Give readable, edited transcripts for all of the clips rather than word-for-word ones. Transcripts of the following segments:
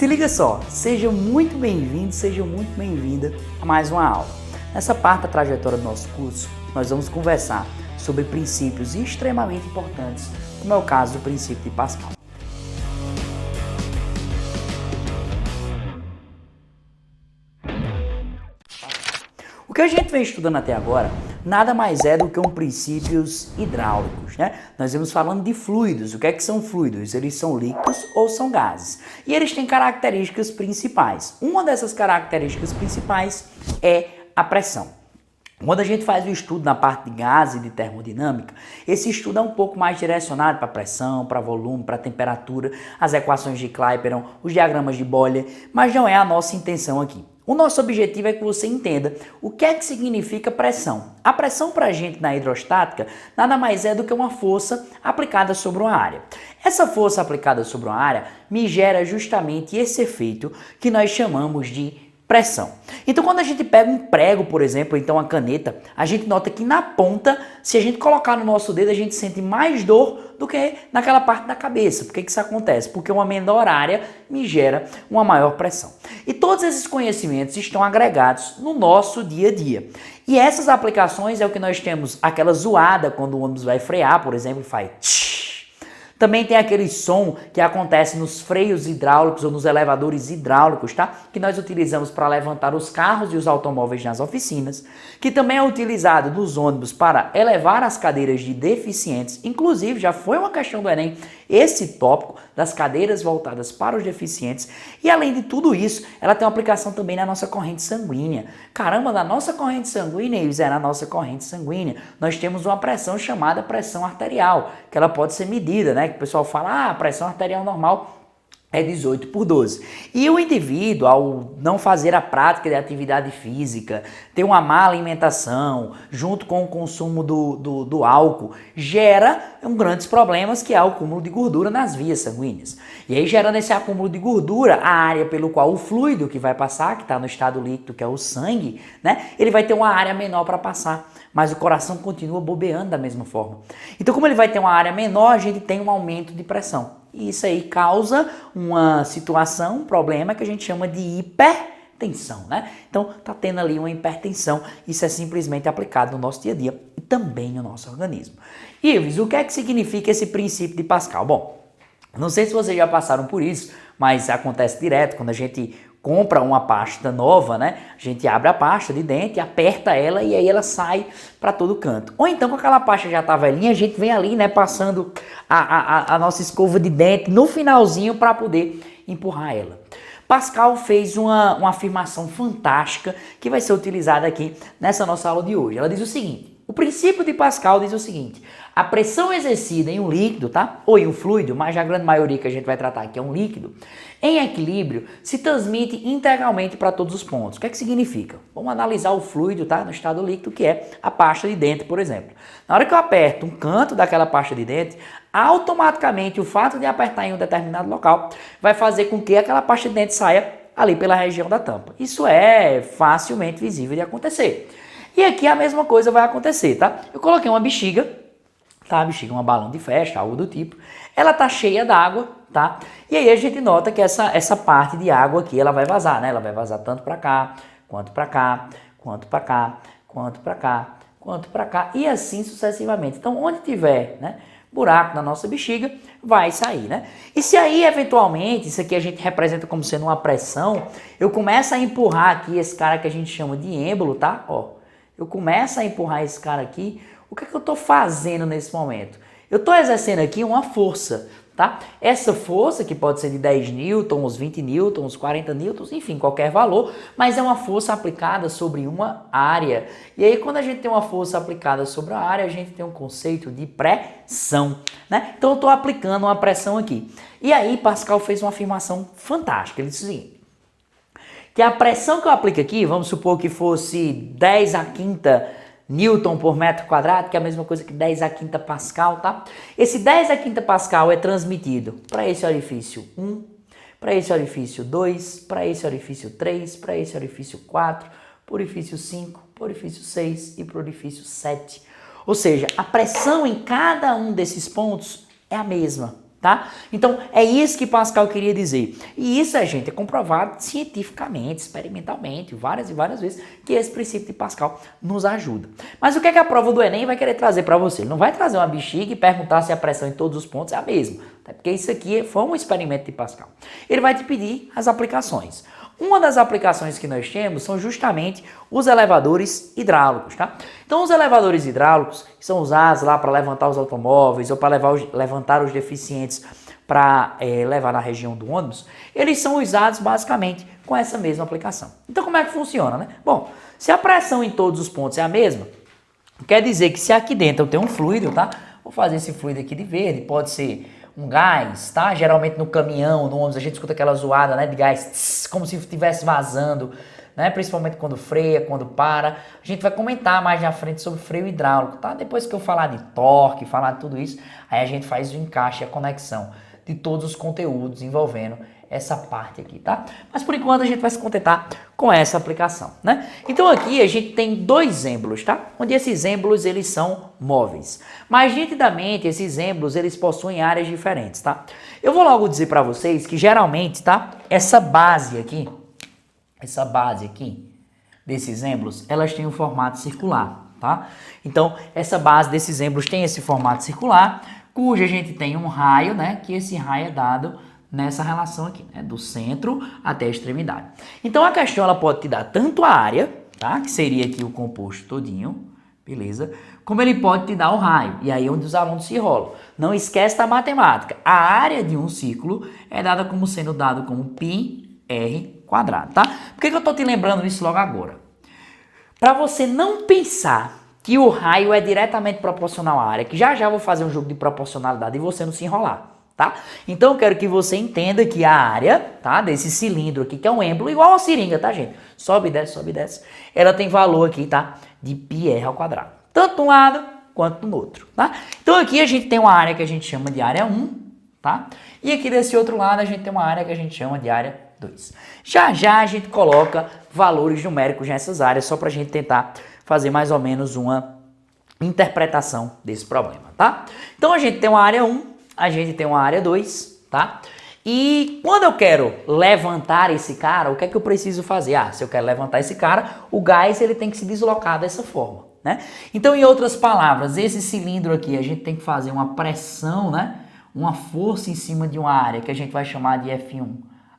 Se liga só, seja muito bem-vindo, seja muito bem-vinda a mais uma aula. Nessa parte da trajetória do nosso curso, nós vamos conversar sobre princípios extremamente importantes, como é o caso do princípio de Pascal. O que a gente vem estudando até agora nada mais é do que princípios hidráulicos, né? Nós vamos falando de fluidos. O que é que são fluidos? Eles são líquidos ou são gases. E eles têm características principais. Uma dessas características principais é a pressão. Quando a gente faz o estudo na parte de gases e de termodinâmica, esse estudo é um pouco mais direcionado para pressão, para volume, para temperatura, as equações de Clapeyron, os diagramas de Boyle, mas não é a nossa intenção aqui. O nosso objetivo é que você entenda o que é que significa pressão. A pressão para a gente na hidrostática nada mais é do que uma força aplicada sobre uma área. Essa força aplicada sobre uma área me gera justamente esse efeito que nós chamamos de pressão. Então, quando a gente pega um prego, por exemplo, ou então uma caneta, a gente nota que na ponta, se a gente colocar no nosso dedo, a gente sente mais dor do que naquela parte da cabeça. Por que isso acontece? Porque uma menor área me gera uma maior pressão. E todos esses conhecimentos estão agregados no nosso dia a dia. E essas aplicações é o que nós temos, aquela zoada quando o ônibus vai frear, por exemplo, faz tsh. Também tem aquele som que acontece nos freios hidráulicos ou nos elevadores hidráulicos, tá? Que nós utilizamos para levantar os carros e os automóveis nas oficinas, que também é utilizado nos ônibus para elevar as cadeiras de deficientes. Inclusive, já foi uma questão do Enem esse tópico das cadeiras voltadas para os deficientes. E além de tudo isso, ela tem uma aplicação também na nossa corrente sanguínea. Caramba, na nossa corrente sanguínea, isso é na nossa corrente sanguínea, nós temos uma pressão chamada pressão arterial, que ela pode ser medida, né? Que o pessoal fala, a pressão arterial normal é 18 por 12. E o indivíduo, ao não fazer a prática de atividade física, ter uma má alimentação, junto com o consumo do álcool, gera grandes problemas, que é o acúmulo de gordura nas vias sanguíneas. E aí, gerando esse acúmulo de gordura, a área pelo qual o fluido que vai passar, que está no estado líquido, que é o sangue, né, ele vai ter uma área menor para passar. Mas o coração continua bobeando da mesma forma. Então, como ele vai ter uma área menor, a gente tem um aumento de pressão. E isso aí causa uma situação, um problema que a gente chama de hipertensão, né? Então, tá tendo ali uma hipertensão. Isso é simplesmente aplicado no nosso dia a dia e também no nosso organismo. Ives, o que é que significa esse princípio de Pascal? Bom, não sei se vocês já passaram por isso, mas acontece direto quando a gente compra uma pasta nova, né? A gente abre a pasta de dente, aperta ela e aí ela sai para todo canto. Ou então, com aquela pasta já tá velhinha, a gente vem ali, né, passando a nossa escova de dente no finalzinho para poder empurrar ela. Pascal fez uma afirmação fantástica que vai ser utilizada aqui nessa nossa aula de hoje. Ela diz o seguinte: o princípio de Pascal diz o seguinte: a pressão exercida em um líquido, tá? Ou em um fluido, mas a grande maioria que a gente vai tratar aqui é um líquido, em equilíbrio, se transmite integralmente para todos os pontos. O que é que significa? Vamos analisar o fluido, tá? No estado líquido, que é a pasta de dente, por exemplo. Na hora que eu aperto um canto daquela pasta de dente, automaticamente o fato de apertar em um determinado local vai fazer com que aquela pasta de dente saia ali pela região da tampa. Isso é facilmente visível de acontecer. E aqui a mesma coisa vai acontecer, tá? Eu coloquei uma bexiga, tá? A bexiga é um balão de festa, algo do tipo. Ela tá cheia d'água, tá? E aí a gente nota que essa parte de água aqui, ela vai vazar, né? Ela vai vazar tanto para cá, quanto para cá, quanto para cá, quanto para cá, quanto para cá, e assim sucessivamente. Então, onde tiver, né, buraco na nossa bexiga, vai sair, né? E se aí, eventualmente, isso aqui a gente representa como sendo uma pressão, eu começo a empurrar aqui esse cara que a gente chama de êmbolo, tá? Ó, eu começo a empurrar esse cara aqui, o que é que eu tô fazendo nesse momento? Eu tô exercendo aqui uma força, tá? Essa força, que pode ser de 10 newtons, 20 newtons, 40 newtons, enfim, qualquer valor, mas é uma força aplicada sobre uma área. E aí, quando a gente tem uma força aplicada sobre a área, a gente tem um conceito de pressão, né? Então, eu estou aplicando uma pressão aqui. E aí, Pascal fez uma afirmação fantástica. Ele disse o seguinte: que a pressão que eu aplico aqui, vamos supor que fosse 10 a quinta Newton por metro quadrado, que é a mesma coisa que 10 a quinta Pascal, tá? Esse 10 a quinta Pascal é transmitido para esse orifício 1, para esse orifício 2, para esse orifício 3, para esse orifício 4, para o orifício 5, para o orifício 6 e para o orifício 7. Ou seja, a pressão em cada um desses pontos é a mesma. Tá? Então, é isso que Pascal queria dizer. E isso, gente, é comprovado cientificamente, experimentalmente, várias e várias vezes, que esse princípio de Pascal nos ajuda. Mas o que é que a prova do Enem vai querer trazer para você? Ele não vai trazer uma bexiga e perguntar se a pressão em todos os pontos é a mesma. Tá? Porque isso aqui foi um experimento de Pascal. Ele vai te pedir as aplicações. Uma das aplicações que nós temos são justamente os elevadores hidráulicos, tá? Então, os elevadores hidráulicos que são usados lá para levantar os automóveis ou para levantar os deficientes para levar na região do ônibus, eles são usados basicamente com essa mesma aplicação. Então, como é que funciona, né? Bom, se a pressão em todos os pontos é a mesma, quer dizer que se aqui dentro eu tenho um fluido, tá? Vou fazer esse fluido aqui de verde, pode ser um gás, tá? Geralmente no caminhão, no ônibus, a gente escuta aquela zoada, né, de gás, tss, como se estivesse vazando, né? Principalmente quando freia, quando para. A gente vai comentar mais na frente sobre freio hidráulico, tá? Depois que eu falar de torque, falar de tudo isso, aí a gente faz o encaixe, a conexão de todos os conteúdos envolvendo essa parte aqui, tá? Mas por enquanto a gente vai se contentar com essa aplicação, né? Então aqui a gente tem dois êmbolos, tá? Onde esses êmbolos eles são móveis. Mas nitidamente esses êmbolos eles possuem áreas diferentes, tá? Eu vou logo dizer para vocês que geralmente, tá? Essa base aqui desses êmbolos, elas têm um formato circular, tá? Então essa base desses êmbolos tem esse formato circular, cuja a gente tem um raio, né? Que esse raio é dado nessa relação aqui, né, do centro até a extremidade. Então a questão ela pode te dar tanto a área, tá, que seria aqui o composto todinho, beleza, como ele pode te dar o raio, e aí é onde os alunos se enrolam. Não esquece da matemática, a área de um círculo é dada como sendo dado como πr², tá? Por que eu tô te lembrando isso logo agora? Para você não pensar que o raio é diretamente proporcional à área, que já já eu vou fazer um jogo de proporcionalidade e você não se enrolar. Tá? Então eu quero que você entenda que a área, tá, desse cilindro aqui, que é um êmbolo, igual a seringa, tá, gente? Sobe e desce, ela tem valor aqui, tá, de πr², tanto de um lado quanto no outro, tá? Então aqui a gente tem uma área que a gente chama de área 1, tá? E aqui desse outro lado a gente tem uma área que a gente chama de área 2. Já já a gente coloca valores numéricos nessas áreas, só pra gente tentar fazer mais ou menos uma interpretação desse problema, tá? Então a gente tem uma área 1, a gente tem uma área 2, tá? E quando eu quero levantar esse cara, o que é que eu preciso fazer? Ah, se eu quero levantar esse cara, o gás ele tem que se deslocar dessa forma, né? Então, em outras palavras, esse cilindro aqui, a gente tem que fazer uma pressão, né? Uma força em cima de uma área que a gente vai chamar de F1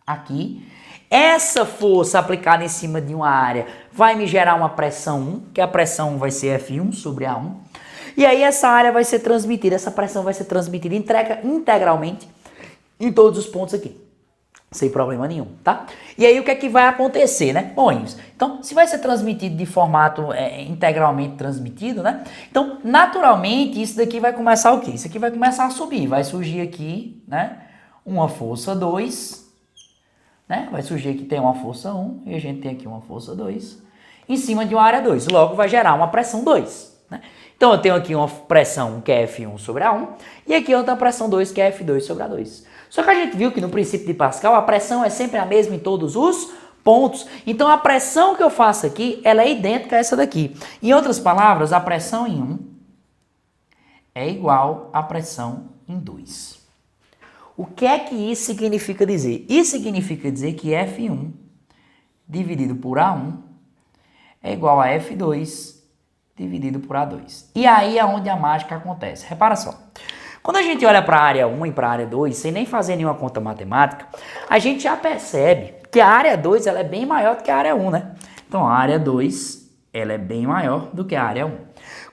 aqui. Essa força aplicada em cima de uma área vai me gerar uma pressão 1, que a pressão vai ser F1 sobre A1. E aí essa área vai ser transmitida, essa pressão vai ser transmitida integralmente em todos os pontos aqui, sem problema nenhum, tá? E aí o que é que vai acontecer, né? Bom, então se vai ser transmitido de formato integralmente transmitido, né? Então naturalmente isso daqui vai começar o quê? Isso aqui vai começar a subir, vai surgir aqui, né? Uma força 2, né? Vai surgir aqui tem uma força 1 e a gente tem aqui uma força 2 em cima de uma área 2, logo vai gerar uma pressão 2, né? Então eu tenho aqui uma pressão que é F1 sobre A1 e aqui outra pressão 2 que é F2 sobre A2. Só que a gente viu que no princípio de Pascal a pressão é sempre a mesma em todos os pontos. Então a pressão que eu faço aqui ela é idêntica a essa daqui. Em outras palavras, a pressão em 1 é igual à pressão em 2. O que é que isso significa dizer? Isso significa dizer que F1 dividido por A1 é igual a F2 dividido por A2. E aí é onde a mágica acontece. Repara só. Quando a gente olha para a área 1 e para a área 2, sem nem fazer nenhuma conta matemática, a gente já percebe que a área 2 ela é bem maior do que a área 1, né? Então a área 2 ela é bem maior do que a área 1.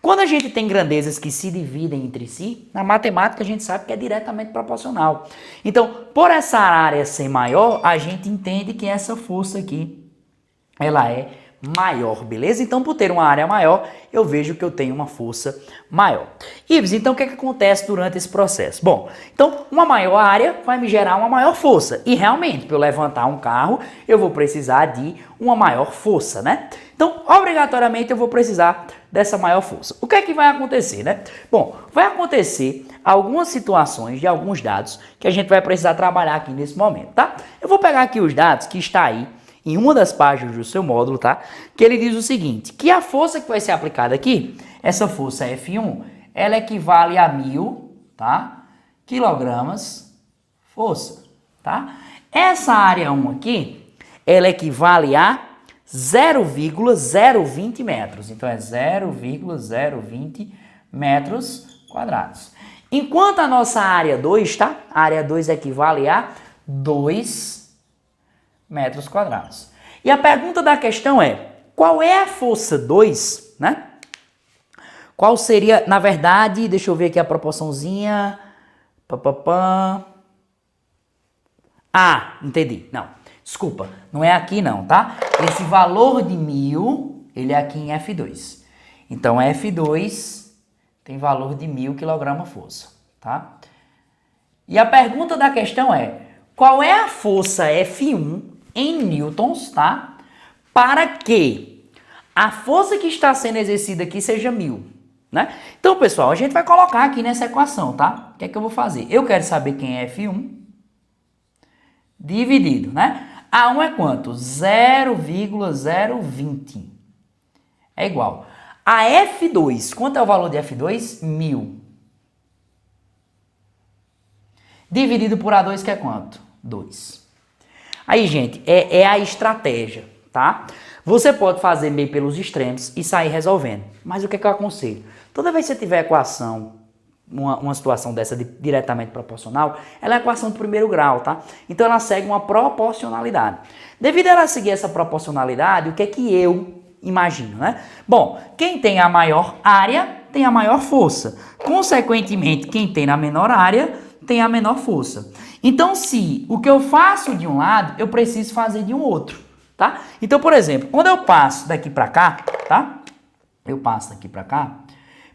Quando a gente tem grandezas que se dividem entre si, na matemática a gente sabe que é diretamente proporcional. Então, por essa área ser maior, a gente entende que essa força aqui ela é maior, beleza? Então, por ter uma área maior, eu vejo que eu tenho uma força maior. Ibs, então o que é que acontece durante esse processo? Bom, então uma maior área vai me gerar uma maior força. E realmente, para eu levantar um carro, eu vou precisar de uma maior força, né? Então, obrigatoriamente, eu vou precisar dessa maior força. O que é que vai acontecer, né? Bom, vai acontecer algumas situações de alguns dados que a gente vai precisar trabalhar aqui nesse momento, tá? Eu vou pegar aqui os dados que está aí em uma das páginas do seu módulo, tá? Que ele diz o seguinte, que a força que vai ser aplicada aqui, essa força F1, ela equivale a 1000, tá? quilogramas força, tá? Essa área 1 aqui, ela equivale a 0,020 metros. Então, é 0,020 metros quadrados. Enquanto a nossa área 2, tá? A área 2 equivale a 2 metros quadrados. E a pergunta da questão é, qual é a força 2, né? Qual seria, na verdade, deixa eu ver aqui a proporçãozinha. Ah, entendi. Não, desculpa, não é aqui não, tá? Esse valor de 1000, ele é aqui em F2. Então, F2 tem valor de 1000 kgfm, tá? E a pergunta da questão é, qual é a força F1 em newtons, tá? Para que a força que está sendo exercida aqui seja 1000. Né? Então, pessoal, a gente vai colocar aqui nessa equação, tá? O que é que eu vou fazer? Eu quero saber quem é F1 dividido, né? A1 é quanto? 0,020. É igual. A F2, quanto é o valor de F2? 1000. Dividido por A2, que é quanto? 2. Aí, gente, é a estratégia, tá? Você pode fazer meio pelos extremos e sair resolvendo. Mas o que é que eu aconselho? Toda vez que você tiver equação, uma situação dessa diretamente proporcional, ela é equação de primeiro grau, tá? Então ela segue uma proporcionalidade. Devido a ela seguir essa proporcionalidade, o que é que eu imagino, né? Bom, quem tem a maior área tem a maior força. Consequentemente, quem tem a menor área tem a menor força. Então, se o que eu faço de um lado, eu preciso fazer de um outro, tá? Então, por exemplo, quando eu passo daqui para cá, tá? Eu passo daqui para cá.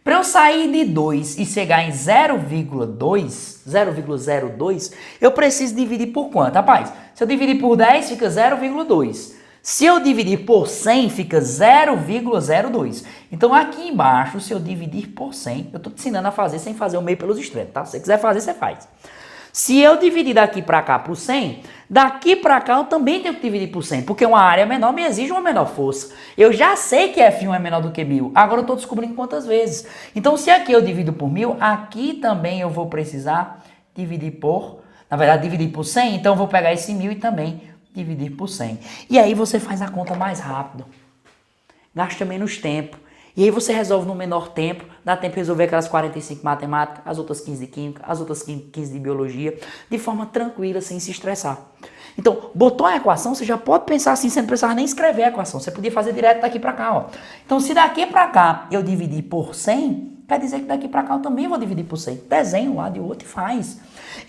Para eu sair de 2 e chegar em 0,02, eu preciso dividir por quanto? Rapaz, se eu dividir por 10, fica 0,2. Se eu dividir por 100, fica 0,02. Então, aqui embaixo, se eu dividir por 100, eu estou te ensinando a fazer sem fazer o meio pelos extremos, tá? Se você quiser fazer, você faz. Se eu dividir daqui para cá por 100, daqui para cá eu também tenho que dividir por 100, porque uma área menor me exige uma menor força. Eu já sei que F1 é menor do que 1000, agora eu estou descobrindo quantas vezes. Então, se aqui eu divido por 1000, aqui também eu vou precisar dividir por, na verdade, dividir por 100, então eu vou pegar esse 1000 e também dividir por 100. E aí você faz a conta mais rápido, gasta menos tempo. E aí você resolve no menor tempo, dá tempo de resolver aquelas 45 de matemática, as outras 15 de química, as outras 15 de biologia, de forma tranquila, sem se estressar. Então, botou a equação, você já pode pensar assim, você não precisava nem escrever a equação, você podia fazer direto daqui para cá, ó. Então, se daqui para cá eu dividir por 100, quer dizer que daqui para cá eu também vou dividir por 100. Desenho um lado e o outro e faz.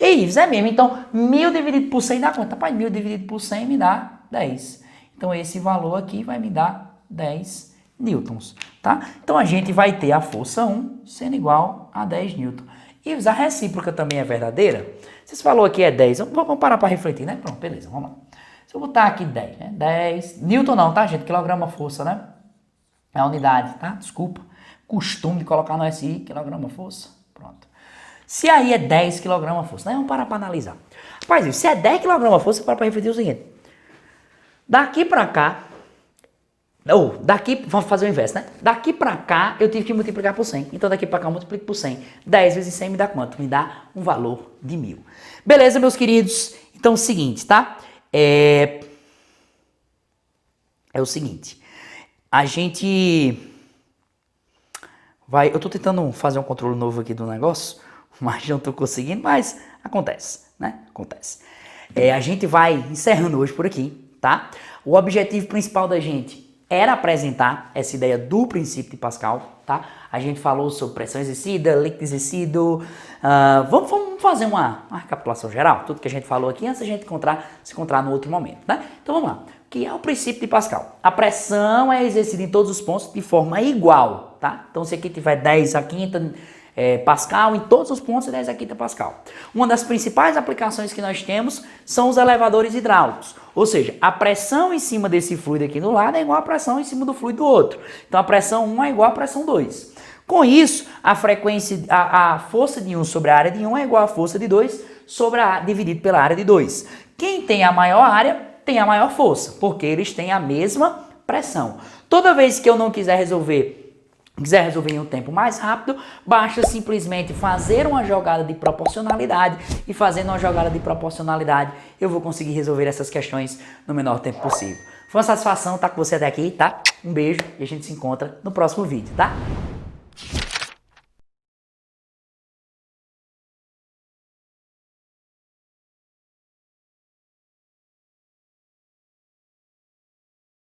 E isso é mesmo, então, 1000 dividido por 100 dá quanto? Rapaz, 1000 dividido por 100 me dá 10. Então, esse valor aqui vai me dar 10 newtons, tá? Então, a gente vai ter a força 1 sendo igual a 10 newtons. E a recíproca também é verdadeira? Se esse valor aqui é 10, vamos parar para refletir, né? Pronto, beleza, vamos lá. Se eu botar aqui 10, né? 10, newton não, tá, gente? Quilograma força, né? É a unidade, tá? Desculpa. Costume de colocar no SI, quilograma força. Pronto. Se aí é 10 kg força, né? Vamos parar para analisar. Rapaz, se é 10 kg força, você para refletir o seguinte. Daqui para cá, vamos fazer o inverso, né? Daqui para cá, eu tive que multiplicar por 100. Então, daqui para cá, eu multiplico por 100. 10 vezes 100 me dá quanto? Me dá um valor de 1000. Beleza, meus queridos? Então, é o seguinte, tá? É o seguinte. A gente vai... Eu tô tentando fazer um controle novo aqui do negócio, mas não tô conseguindo, mas acontece, né? Acontece. A gente vai encerrando hoje por aqui, tá? O objetivo principal da gente era apresentar essa ideia do princípio de Pascal, tá? A gente falou sobre pressão exercida, líquido exercido. Vamos fazer uma recapitulação geral, tudo que a gente falou aqui, antes da gente se encontrar no outro momento, né? Então vamos lá. O que é o princípio de Pascal? A pressão é exercida em todos os pontos de forma igual, tá? Então se aqui tiver 10 a quinta Pascal, em todos os pontos 10 a quinta Pascal. Uma das principais aplicações que nós temos são os elevadores hidráulicos. Ou seja, a pressão em cima desse fluido aqui no lado é igual à pressão em cima do fluido do outro. Então a pressão 1 é igual à pressão 2. Com isso, a força de 1 sobre a área de 1 é igual à força de 2 dividido pela área de 2. Quem tem a maior área tem a maior força, porque eles têm a mesma pressão. Toda vez que eu não quiser resolver quiser resolver em um tempo mais rápido, basta simplesmente fazer uma jogada de proporcionalidade e fazendo uma jogada de proporcionalidade eu vou conseguir resolver essas questões no menor tempo possível. Foi uma satisfação estar com você até aqui, tá? Um beijo e a gente se encontra no próximo vídeo, tá?